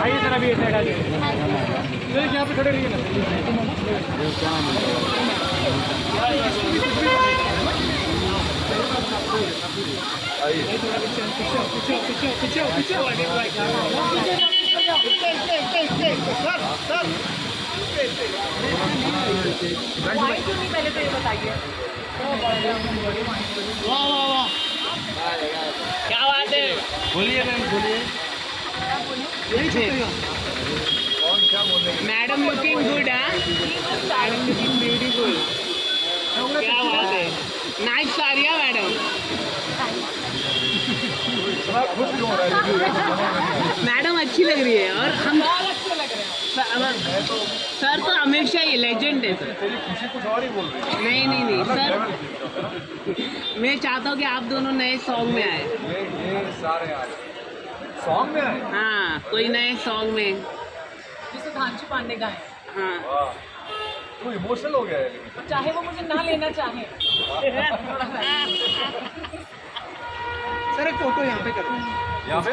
आइए सर, अभी साइड आ जाइए। यहाँ पे खड़े रहिए ना। पहले तो ये बताइए। वाह वाह वाह, क्या बात है। बोलिए मैम, बोलिए। Madam looking good, madam looking beautiful. क्या बात है, नाइस साड़ियाँ मैडम। मैडम अच्छी लग रही है। और हम सर तो हमेशा ही लेजेंड है सर। नहीं नहीं नहीं सर, मैं चाहता हूँ कि आप दोनों नए सॉन्ग में आए। सॉन्ग में आए? हाँ, कोई नए सॉन्ग में। जिसे सुधांशु पांडे गाए। हाँ, तो इमोशनल हो गया है लेकिन। चाहे वो मुझे ना लेना चाहे। सर एक फोटो यहाँ पे करो। यहाँ पे?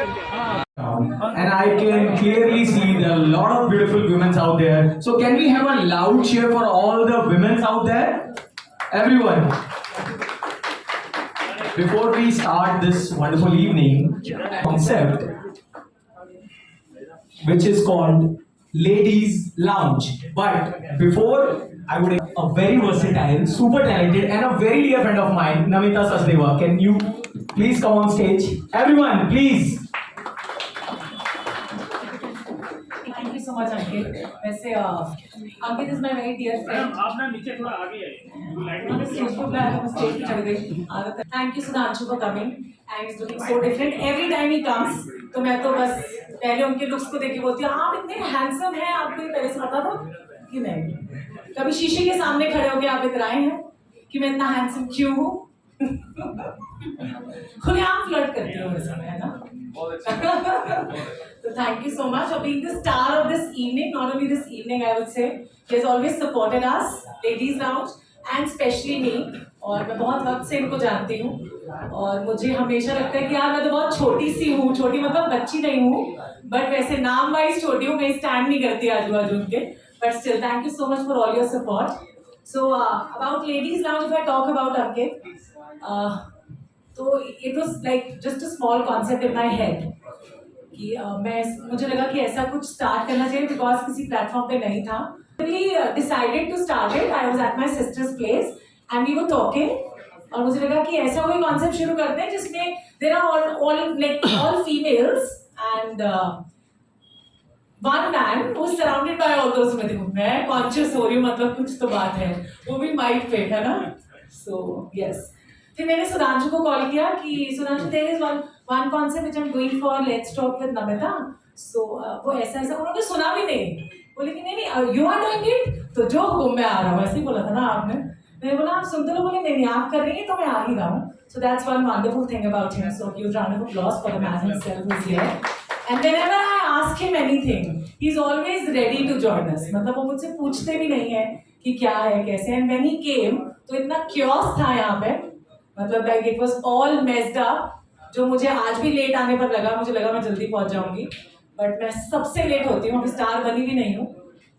And I can clearly see there are a lot of beautiful women out there. So can we have a loud cheer for all the women out there? Everyone. Before we start this wonderful evening concept, which is called Ladies Lounge. But before, I would a very versatile, super talented, and a very dear friend of mine, Namita Sachdeva. Can you please come on stage? Everyone, please. Thank you so much, Ankit. वैसे Ankit is my very dear friend. आप ना नीचे थोड़ा आगे आइए। मैंने stage पे बुलाया था, मैं स्टेज पे चढ़ गई आदत है। Thank you Sudhanshu for coming and he's looking so different every time he comes. तो मैं तो बस पहले उनके लुक्स को देख के बोलती हूँ, आप इतने हैंडसम हैं, आपको ये पहले से पता था कि नहीं? कभी शीशे के सामने खड़े होके आप इतराए हैं कि मैं इतना हैंडसम क्यों हूँ? खुलेआम फ्लर्ट करती हूँ वैसे मैं, है ना? So thank you so much for being the star of this evening. Not only this evening, I would say, he has always supported us, Ladies Lounge, and especially me. और मैं बहुत वक्त से इनको जानती हूँ और मुझे हमेशा लगता है कि यार मैं तो बहुत छोटी सी हूँ, छोटी मतलब बच्ची नहीं हूँ, बट वैसे नाम वाइज छोटी हूँ, कहीं स्टैंड नहीं करती आजू बाजू उनके, but still thank you so much for all your support. So about ladies lounge, if I talk about Ankit, तो it was like just a small concept in my head कि मुझे लगा कि ऐसा कुछ स्टार्ट करना चाहिए बिकॉज किसी प्लेटफॉर्म पे नहीं था. Decided to start it. I was at my sister's place and we were talking और मुझे लगा कि ऐसा कोई कॉन्सेप्ट शुरू करते हैं जिसमें there are all females and one man who is surrounded by all those. मैं कॉन्शियस हो रही हूँ, मतलब कुछ तो बात है, वो भी माइक पे है ना. सो यस, फिर मैंने सुधांशु को कॉल किया कि Sudhanshu there is one concept which I am going for, let's talk with Namita. So वो ऐसा ऐसा, उन्होंने सुना भी नहीं, बोले कि नहीं यू आर डूइंग इट, तो जो हुक्म में आ रहा हूँ, ऐसे ही बोला था ना आपने. मैंने बोला आप सुनते हो, बोले नहीं आप कर रही हैं तो मैं आ ही रहा हूँ. So that's one wonderful thing about him. So huge round of applause for the man himself who is here. And whenever I ask him anything he is always ready to join us. मतलब वो मुझसे पूछते भी नहीं है कि क्या है कैसे. एंड व्हेन ही केम तो इतना क्योस था यहाँ पे, मतलब like it was all messed up, जो मुझे आज भी लेट आने पर लगा. मुझे लगा मैं जल्दी पहुंच जाऊंगी, बट मैं सबसे लेट होती हूँ. अभी स्टार बनी भी नहीं हूँ,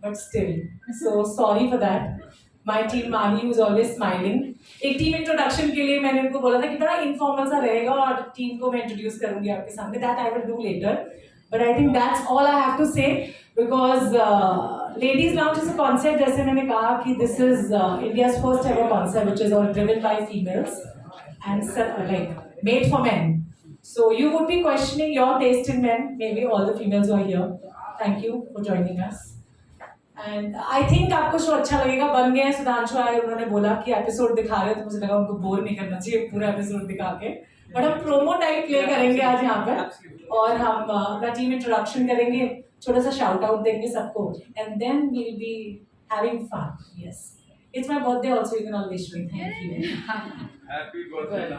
but still so sorry for that. My team Mahi was always smiling. एक टीम इंट्रोडक्शन के लिए मैंने उनको बोला था कि बड़ा इनफॉर्मल सा रहेगा और टीम को मैं इंट्रोड्यूस करूंगी आपके सामने. That I will do later, but I think that's all I have to say because ladies lounge is a concept, जैसे मैंने कहा कि this is India's first ever concept which is all driven by females and like made for men. So you would be questioning your taste in men, maybe all the females who are here. Thank you for joining us. And I think आपको show अच्छा लगेगा. बन गया है. सुधांशु आए, उन्होंने बोला कि एपिसोड दिखा रहे हो, तो मुझे लगा उनको बोर नहीं करना चाहिए पूरा एपिसोड दिखा के, बट हम प्रोमो टाइप प्ले करेंगे आज यहाँ पे और हम अपना टीम इंट्रोडक्शन करेंगे, छोटा सा शाउट आउट देंगे सबको, and then we will be having fun. Yes, it's my birthday also, you can all wish me. Thank you. Happy birthday.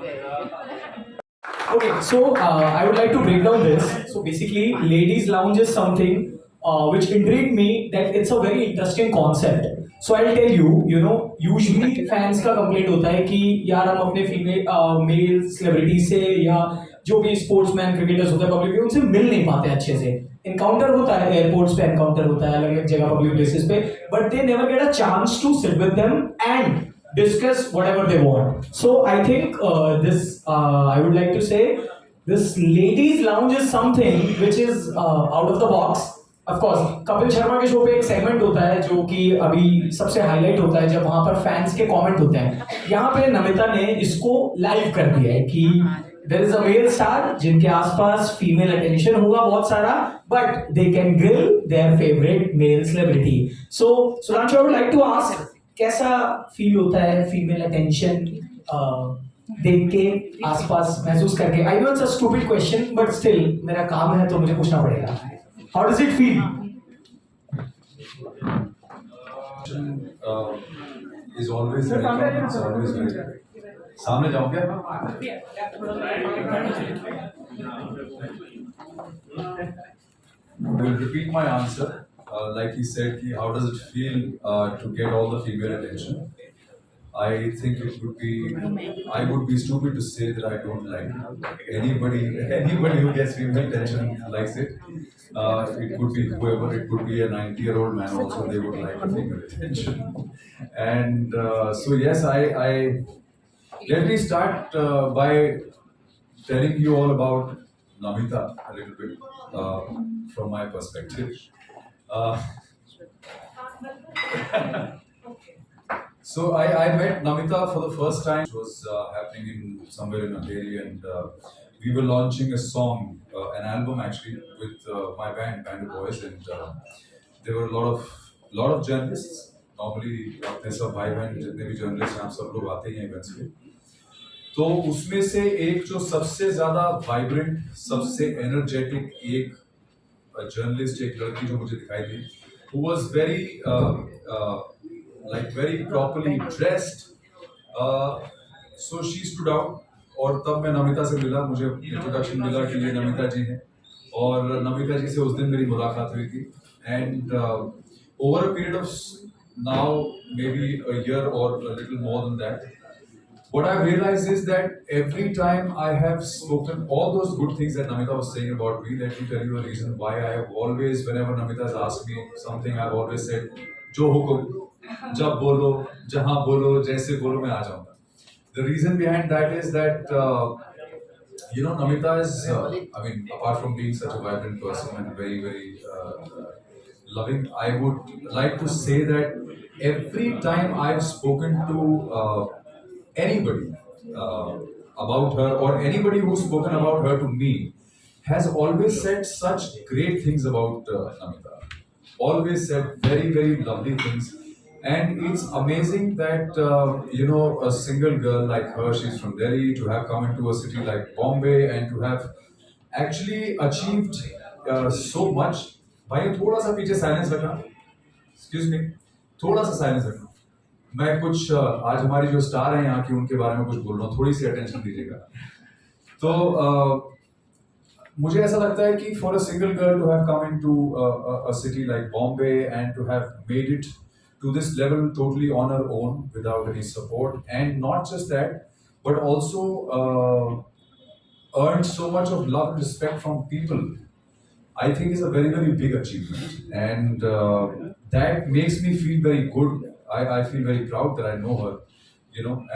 Okay, so I would like to break down this. So basically, Ladies Lounge is something which intrigued me that it's a very interesting concept. So I'll tell you, usually fans का complaint होता है कि यार हम अपने mail celebrity से या जो भी स्पोर्ट्समैन क्रिकेटर्स होता है पब्लिक उनसे मिल नहीं पाते अच्छे से. Encounter होता है एयरपोर्ट्स पे, एनकाउंटर होता है अलग अलग जगह पब्लिक प्लेसेस पे, but they never get a chance to sit with them and discuss whatever they want. So I think I would like to say this ladies lounge is something which is out of the box. Of course Kapil Sharma के show पे एक segment होता है जो कि अभी सबसे highlight होता है जब वहां पर फैंस के कमेंट होते हैं. यहाँ पे नमिता ने इसको लाइव कर दिया है कि there is a male star जिनके आसपास फीमेल अटेंशन होगा बहुत सारा, but they can grill their favorite male celebrity. So Sudhanshu, I would like to ask, कैसा फील होता है फीमेल अटेंशन देख के आसपास महसूस करके? I know it's a stupid question but still मेरा काम है तो मुझे पूछना पड़ेगा. How does it feel? Is always very common, it's always very. सामने जाऊं क्या? I will repeat my answer. Like he said, how does it feel to get all the female attention? I think I would be stupid to say that I don't like it. Anybody who gets female attention likes it. It could be whoever, it could be a 90-year-old man also, they would like the female attention. And so yes, let me start by telling you all about Namita a little bit from my perspective. So I met Namita for the first time. It was happening somewhere in Andheri, and we were launching a song, an album actually, with my band of Boys, and there were a lot of journalists. Normally अपने सब भाई बहन जितने भी journalist हैं आप सब लोग आते ही हैं इवेंट्स पे. तो उसमें से एक जो सबसे ज्यादा वाइब्रेंट, सबसे एनर्जेटिक एक जर्नलिस्ट, एक लड़की जो मुझे दिखाई दी, who was very properly dressed. So she stood out. और तब मैं नमिता से मिला, मुझे इंट्रोडक्शन मिला कि ये नमिता जी हैं, और नमिता जी से उस दिन मेरी मुलाकात हुई थी. And over a period of now maybe a year or a little more than that, what I've realized is that every time I have spoken all those good things that Namita was saying about me, let me tell you a reason why I have always, whenever Namita has asked me something, I've always said, जो हुकुम, जब बोलो, जहाँ बोलो, जैसे बोलो, मैं आ जाऊँगा. The reason behind that is that, Namita is, apart from being such a vibrant person and very, very loving, I would like to say that every time I've spoken to anybody about her, or anybody who's spoken about her to me, has always said such great things about Namita. Always said very, very lovely things. And it's amazing that, a single girl like her, she's from Delhi, to have come into a city like Bombay and to have actually achieved so much. भाई थोड़ा सा पीछे silence रखना, excuse me, थोड़ा सा silence रखना. मैं कुछ आज हमारी जो स्टार हैं यहाँ की उनके बारे में कुछ बोल रहा हूँ, थोड़ी सी अटेंशन दीजिएगा. तो मुझे ऐसा लगता है कि for a single girl to have come into a city like Bombay and to have made it to this level totally on her own without any support, and not just that, but also earned so much of love and respect from people, I think is a very, very big achievement. And that makes me feel very good. I feel very proud that I know her,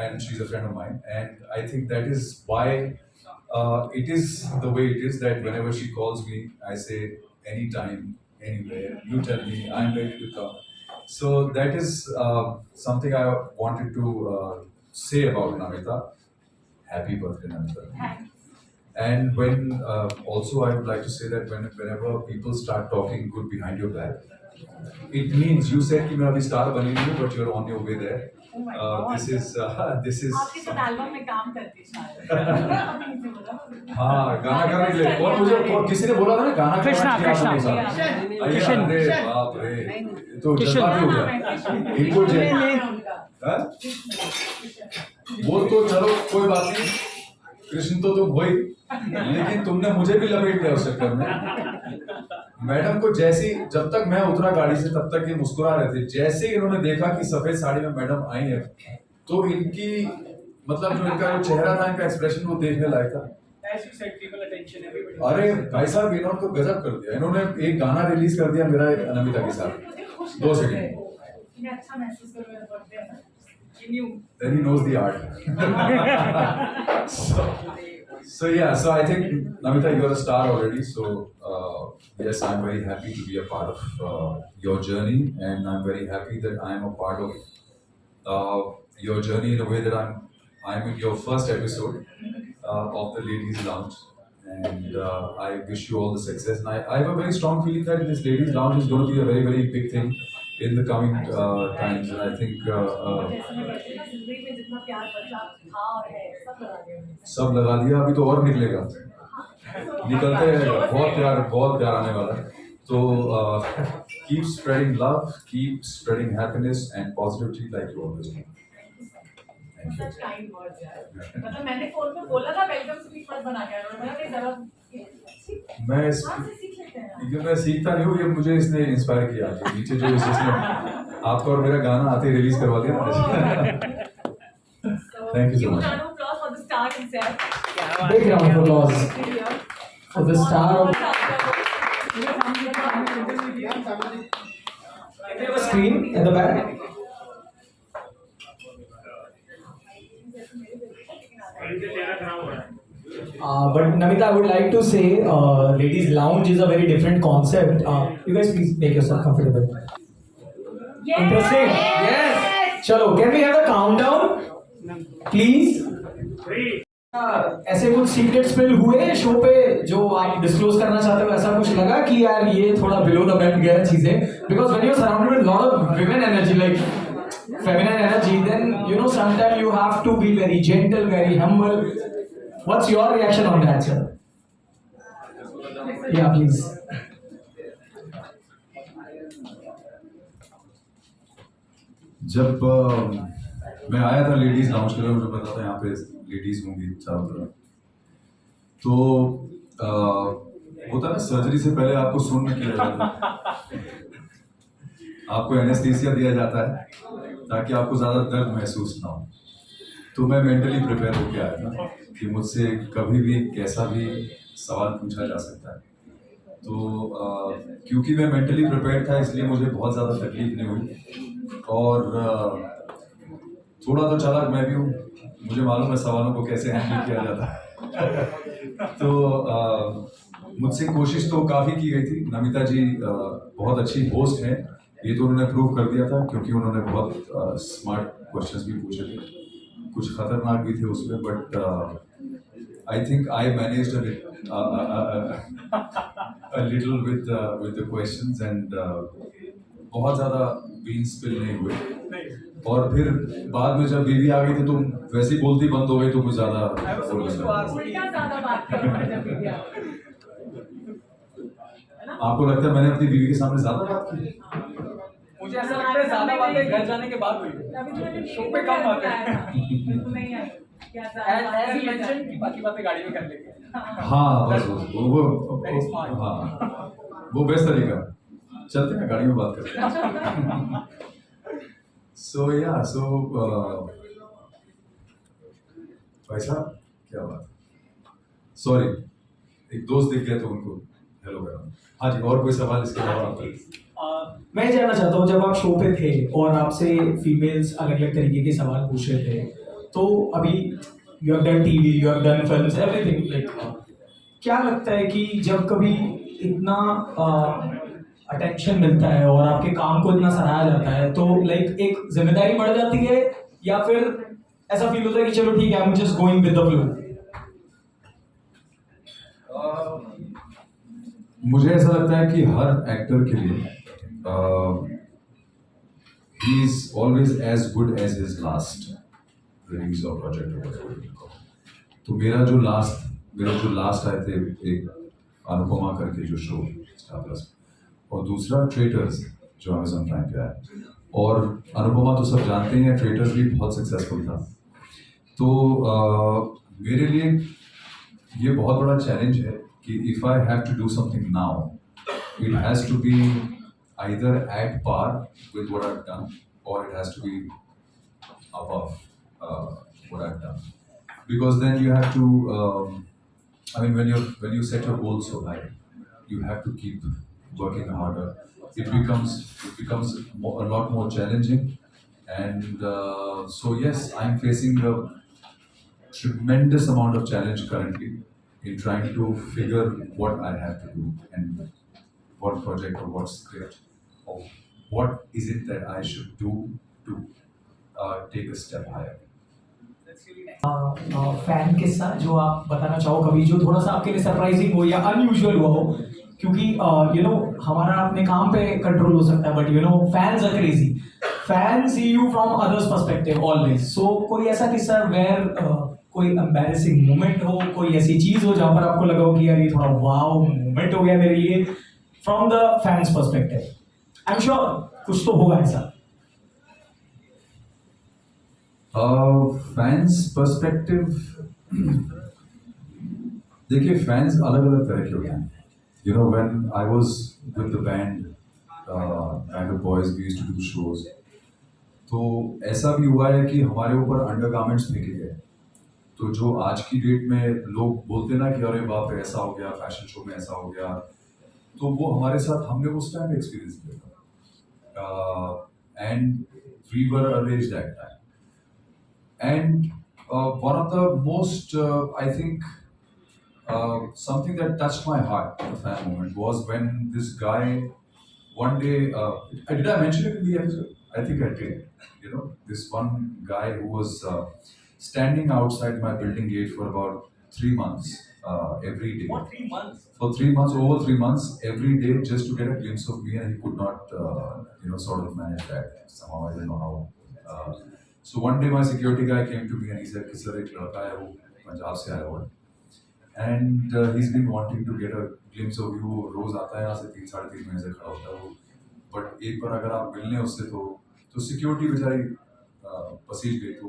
and she's a friend of mine. And I think that is why it is the way it is, that whenever she calls me, I say anytime, anywhere, you tell me, I'm ready to come. So that is something I wanted to say about Namita. Happy birthday, Namita. And when also I would like to say that whenever people start talking good behind your back, it means you said कि मैं अभी star बनी नहीं हूँ, but you're on your way there. This is आपके साथ album में काम करती शायद. हाँ, गाना करने के लिए. और किसी ने बोला था ना गाना कृष्णा अरे बाप रे, तो जज्बाती हो गया. इनको वो तो चलो कोई बात नहीं. कृष्ण तो तुम हो ही, लेकिन तुमने मुझे भी लपेट लिया उस चक्कर में। मैडम को जैसे ही, जब तक मैं उतरा गाड़ी से तब तक ये मुस्कुरा रहे थे, जैसे ही इन्होंने देखा कि सफेद साड़ी में मैडम आई है, तो इनकी मतलब जो इनका जो चेहरा था, इनका एक्सप्रेशन वो देखने लायक था। अरे भाई साहब, इन्होंने तो गजब कर दिया। इन्होंने एक गाना रिलीज कर दिया मेरा नमिता के साथ, 2 सेकंड। अच्छा महसूस कर रहे पड़ते हैं ना। Then he knows the art. so yeah, so I think Namita, you're a star already. So yes, I'm very happy to be a part of your journey, and I'm very happy that I'm a part of your journey in a way that I'm in your first episode of the Ladies Lounge, and I wish you all the success. And I have a very strong feeling that this Ladies Lounge is going to be a very, very big thing in the coming times, and I think सब लगा दिया, अभी तो और निकलेगा, निकलते रहेगा, बहुत प्यार आने वाला है। तो keep spreading love, keep spreading happiness and positivity like you always do. Thank you. Such kind words यार। मतलब मैंने फोन में बोला था वेलकम स्पीच मत बना के, और मैंने जरा मैं सीख लेते हैं। क्योंकि मैं सीखता नहीं हूँ, ये मुझे इसने इंस्पायर किया। नीचे जो इसने आपको और मेरा गाना आते ही रिलीज करवा दिया। Thank you so much. Round of applause for the star himself. Big round of applause for the star of screen at the back. But Namita, I would like to say, Ladies Lounge is a very different concept. You guys please make yourself comfortable. Yes. Interesting. Yes. Chalo, can we have a countdown, please? ऐसे कुछ secret spill हुए show पे जो आप disclose करना चाहते हो? ऐसा कुछ लगा कि यार ये थोड़ा बिलो द बेल्ट गया चीजें? Because when you are surrounded with lot of women energy, like feminine energy, then you know sometimes you have to be very gentle, very humble. What's your reaction on that, sir? Yeah, please. जब मैं आया था ladies lounge के लिए, मुझे पता था यहाँ पे लेडीज होंगी चारों तरफ, तो होता ना सर्जरी से पहले आपको सुन में किया जाता है, आपको एनेस्थीसिया दिया जाता है ताकि आपको ज़्यादा दर्द महसूस ना हो। तो मैं मेंटली प्रिपेयर होकर आया था कि मुझसे कभी भी कैसा भी सवाल पूछा जा सकता है। तो क्योंकि मैं मेंटली प्रिपेयर था, इसलिए मुझे बहुत ज़्यादा तकलीफ नहीं हुई, और थोड़ा तो चालाक मैं भी हूँ, मुझे मालूम है सवालों को कैसे हैंडल किया जाता है। तो मुझसे कोशिश तो काफ़ी की गई थी। नमिता जी बहुत अच्छी होस्ट हैं, ये तो उन्होंने प्रूव कर दिया था, क्योंकि उन्होंने बहुत स्मार्ट क्वेश्चंस भी पूछे थे, कुछ खतरनाक भी थे उसमें, but I think I managed a little with the questions, and बहुत ज़्यादा बीन स्पिल नहीं हुए। और फिर बाद में जब बीवी आ गई थी तो वैसी बोलती बंद हो गई, तो कुछ ज़्यादा आपको लगता है मैंने अपनी बीवी के सामने ज़्यादा बात की? मुझे ऐसा लगता है ज़्यादा बातें घर जाने के बाद हुई, शो पे कम बातें। As he mentioned कि बाकी बातें गाड़ी में कर लेंगे। हाँ बस वो हाँ वो बेस्ट तरीका, चलते हैं गाड़ी में बात करते हैं। सो या भाई साहब क्या बात, सॉरी एक दोस्त दिख गया तो उनको हेलो करा। हाँ जी, और कोई सवाल इसके अलावा आप? मैं जानना चाहता हूँ, जब आप शो पे थे और आपसे फीमेल्स अलग अलग तरीके के सवाल पूछ रहे थे, तो अभी you have done TV, you have done films, everything, like क्या लगता है कि जब कभी इतना अटेंशन मिलता है और आपके काम को इतना सराहा जाता है, तो लाइक एक जिम्मेदारी बढ़ जाती है, या फिर ऐसा फील होता है कि चलो ठीक है, I am just going with the flow? मुझे ऐसा लगता है कि हर एक्टर के लिए he is always as good as his last release or project. तो मेरा जो लास्ट आए थे एक अनुपमा करके जो शो स्टार प्लस, और दूसरा ट्रेटर्स जो अमेज़न प्राइम पे आया, और अनुपमा तो सब जानते हैं, ट्रेटर्स भी बहुत सक्सेसफुल था। तो मेरे लिए ये बहुत बड़ा चैलेंज है कि if I have to do something now it has to be either at par with what I've done or it has to be above what I've done, because then you have to I mean when you set your goals so high you have to keep working harder. It becomes a lot more challenging, and so yes, I'm facing a tremendous amount of challenge currently in trying to figure what I have to do and what project or what script or what is it that I should do to take a step higher. Fan किस्सा जो आप बताना चाहो कभी, जो थोड़ा सा आपके लिए सरप्राइजिंग हो या अनयूजुअल हुआ हो, क्योंकि हमारा अपने काम पे कंट्रोल हो सकता है, but fans are crazy, fans see you from others perspective always. So कोई ऐसा किस्सा वेयर कोई एम्बैरेसिंग मोमेंट हो, कोई ऐसी चीज हो जहां पर आपको लगा हो कि यार ये थोड़ा वाओ मोमेंट हो गया मेरे लिए from the fans perspective? I am sure कुछ तो होगा ऐसा. फैंस पर्सपेक्टिव, देखिए फैंस अलग अलग तरह के होते हैं. When I was with the band of boys we used to do shows, तो ऐसा भी हुआ है कि हमारे ऊपर अंडरगारमेंट्स फेंके गए. तो जो आज की डेट में लोग बोलते ना कि अरे बाप रे ऐसा हो गया, फैशन शो में ऐसा हो गया, तो वो हमारे साथ हमने उस टाइम एक्सपीरियंस किया था. And we were arranged that time. And one of the most, I think, something that touched my heart at that moment was when this guy, one day, did I mention it in the episode? I think I did. This one guy who was standing outside my building gate for about 3 months every day. For 3 months? For 3 months, over 3 months, every day, just to get a glimpse of me, and he could not, sort of manage that somehow. I don't know how. So one day my security guy came to me and he said कि sir एक लड़का है वो पंजाब से आया हुआ है and he's been wanting to get a glimpse of you. रोज आता है यहाँ से 3-3.5 महीने से खड़ा होता है वो, बट एक बार अगर आप मिलने उससे तो सिक्योरिटी बेचारी पसीज गई. तो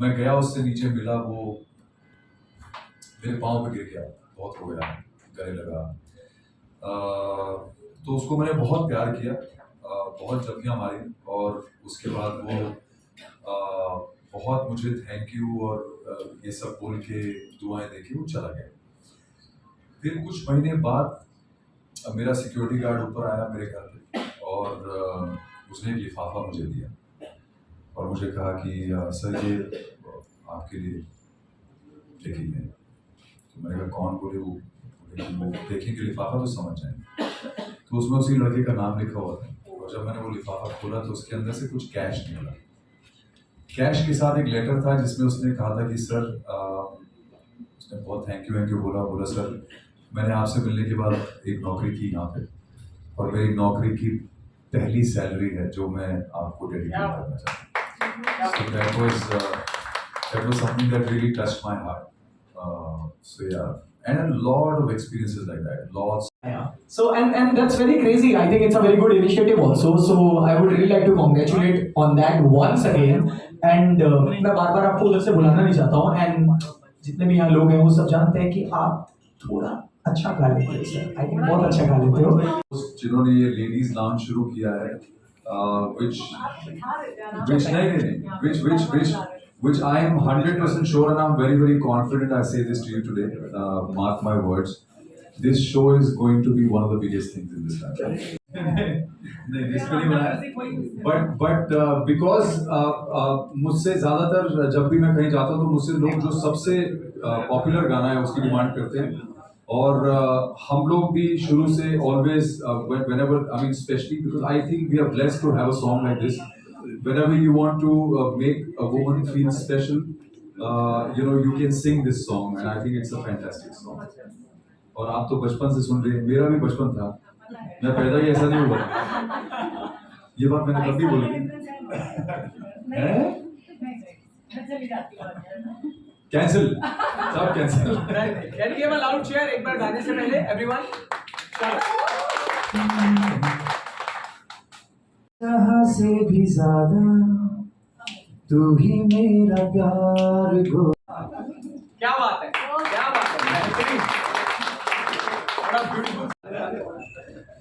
मैं गया उससे नीचे मिला, वो मेरे पाँव पे गिर गया, बहुत हो गया, गले लगा. तो उसको मैंने बहुत प्यार किया, बहुत जप्तियाँ मारी, और उसके बाद वो बहुत मुझे थैंक यू और ये सब बोल के दुआएं देके वो चला गया. फिर कुछ महीने बाद मेरा सिक्योरिटी गार्ड ऊपर आया मेरे घर पे और उसने एक लिफाफा मुझे दिया और मुझे कहा कि सर ये आपके लिए लिखेंगे. तो मैंने कहा कौन? बोले वो देखेंगे लिफाफा तो समझ जाएंगे. तो उसमें उसी लड़के का नाम लिखा हुआ था, और जब मैंने वो लिफाफा खोला तो उसके अंदर से कुछ कैश निकला. कैश के साथ एक लेटर था जिसमें उसने कहा था कि सर, उसने बहुत थैंक यू बोला सर मैंने आपसे मिलने के बाद एक नौकरी की यहाँ पे, और मेरी नौकरी की पहली सैलरी है जो मैं आपको डेडिकेट करना चाहता हूँ. So that was something that really touched my heart. So yeah, and a lot of experiences like that, lots. Yeah. So and that's very crazy. I think it's a very good initiative also. So I would really like to congratulate on that once again. And मैं बार-बार आपको उधर से बुलाना नहीं चाहता हूँ. And जितने भी यहाँ लोग हैं वो सब जानते हैं कि आप थोड़ा अच्छा गा लेते हो सर. I think बहुत अच्छा गा लेते हो. जिन्होंने ये लेडीज लाउंज शुरू किया है, which I am 100% sure, and I'm very, very confident I say this to you today, mark my words, this show is going to be one of the biggest things in this country. नहीं, this पे नहीं बना, but because मुझसे ज़्यादातर जब भी मैं कहीं जाता हूँ तो मुझसे लोग जो सबसे पॉपुलर गाना है उसकी डिमांड करते हैं, और हम लोग भी शुरू से always whenever, I mean especially because I think we are blessed to have a song like this. Whenever you want to make a woman feel special, you can sing this song, and I think it's a fantastic song. और आप तो बचपन से सुन रहे हैं, मेरा भी बचपन था, मैं पैदा ही ऐसा नहीं हुआ. ये बात मैंने कभी बोली कैंसिल, सब cancel. Can you give a loud cheer एक बार गाने से पहले everyone? जहाँ से भी ज्यादा तू ही मेरा प्यार गो. क्या बात है, क्या बात है, बेहतरीन।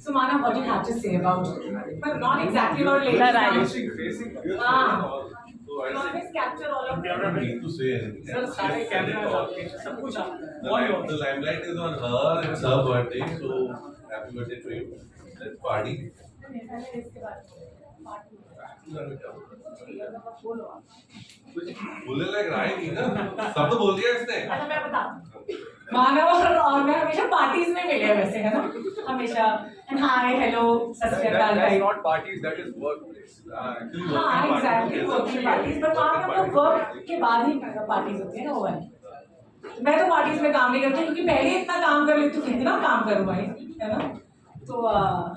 So Manav, what do you have to say about, but not exactly about ladies lounge. You always capture all of them. need to say anything. Sir सारे कैमरा आपके सब कुछ आप The limelight is on her. It's her birthday, so happy birthday to you. Let's party. बोले लायक रहा ही नहीं ना, सब तो बोल दिया इसने। अच्छा मैं बताऊं, मानव और मैं हमेशा पार्टीज में मिले हैं वैसे, है ना, हमेशा एंड हाय हेलो सत श्री अकाल That's type. not parties, that is workplace. Actually, हाँ एग्जैक्टली वर्किंग पार्टीज, पर वहाँ पे हम लोग वर्क के बाद ही पार्टीज होती है ना वो वाली। मैं तो पार्टीज में काम नहीं करती क्योंकि पहले इतना काम कर लेती हूँ, कितना काम करूँ भाई, है ना। तो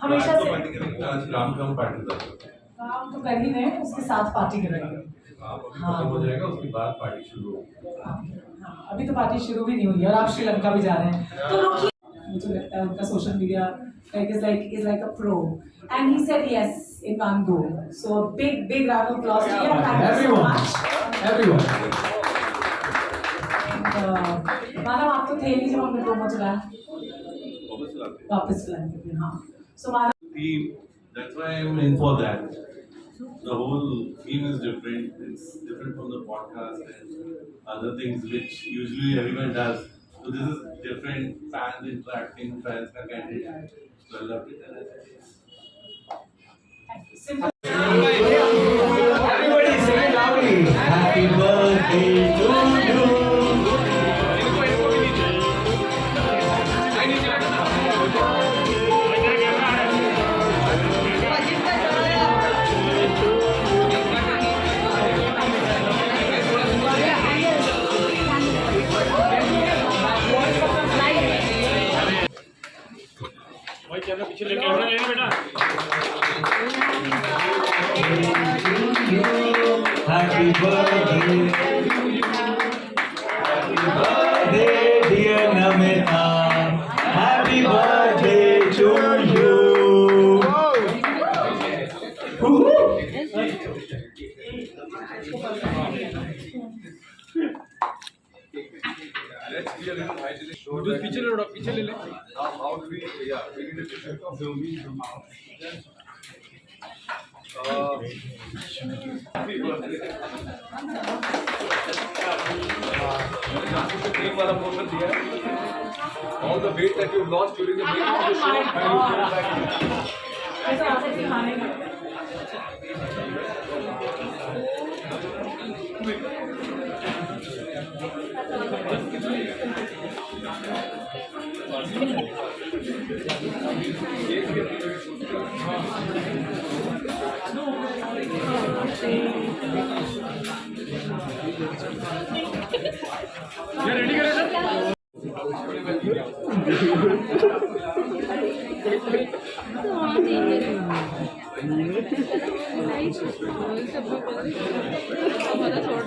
हमेशा से पार्टी करेंगे, आज काम काम पार्टी करेंगे। काम तो कर ही रहे हैं, उसके साथ पार्टी करेंगे। आप अभी खत्म हो जाएगा, उसके बाद पार्टी शुरू होगी। हाँ, अभी तो पार्टी शुरू भी नहीं हुई है और आप श्रीलंका भी जा रहे हैं, तो रुकिए। मुझे लगता है उनका social media is like a pro, and he said yes in one go. So big round of applause to him. Thank you so Everyone. much. Everyone. मानव आप तो थे नहीं जब हमने प्रोमो चलाया, वापस लाते हैं। वापस चलाएंगे फिर। हाँ, so Manav Theme, that's why I'm in for that. The whole theme is different. It's different from the podcast and other things which usually everyone does. So this is different. Fans interacting, fans are candid. So I loved it. And I said yes. simple. Everybody sing it loudly. Happy birthday to you. Happy birthday. Happy birthday, dear Namita. Happy birthday to you. Woohoo. let's be a little hygienic. Show that how do we, yeah, we need a picture of the movie from now. Happy birthday. Cream वाला portion दिया है. All the weight that you've lost during the making of the show, I will put it back in. ऐसा आपसे सिखाने का। हमारा short